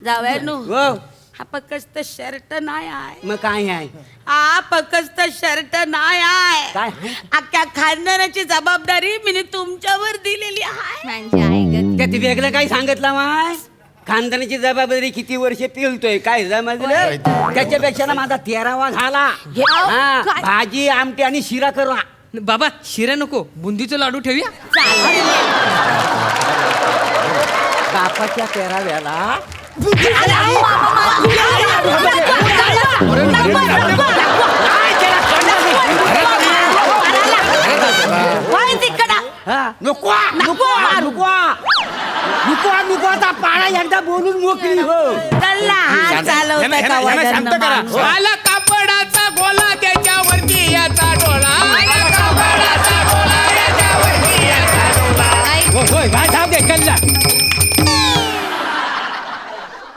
जावयानू हो हा फक्त शर्ट नाही आहे. मग काय आहे हा फक्त शर्ट नाही आहे. काय अख्ख्या खानदानाची जबाबदारी मी तुमच्यावर दिलेली आहे. म्हणजे आई ग त्यात वेगळं काही सांगितलं माय खानदानाची जबाबदारी किती वर्ष पेलतोय काय समजलं त्याच्यापेक्षा ना माझा 13वा झाला हा, काय? भाजी आमटी आणि शिरा करू बाबा शिरा नको बुंदीचं लाडू ठेवूया. बापाच्या 13व्याला नको नको नको नको नको आता पाळा एकदा बोलून मोकळी हो हात चालवता का वजन माणूस? आला कापडाचा गोला त्याच्यावरती याचा डोळा. आला कापडाचा गोला त्याच्यावरती याचा डोळा. होय भाई जाऊ दे कल्ला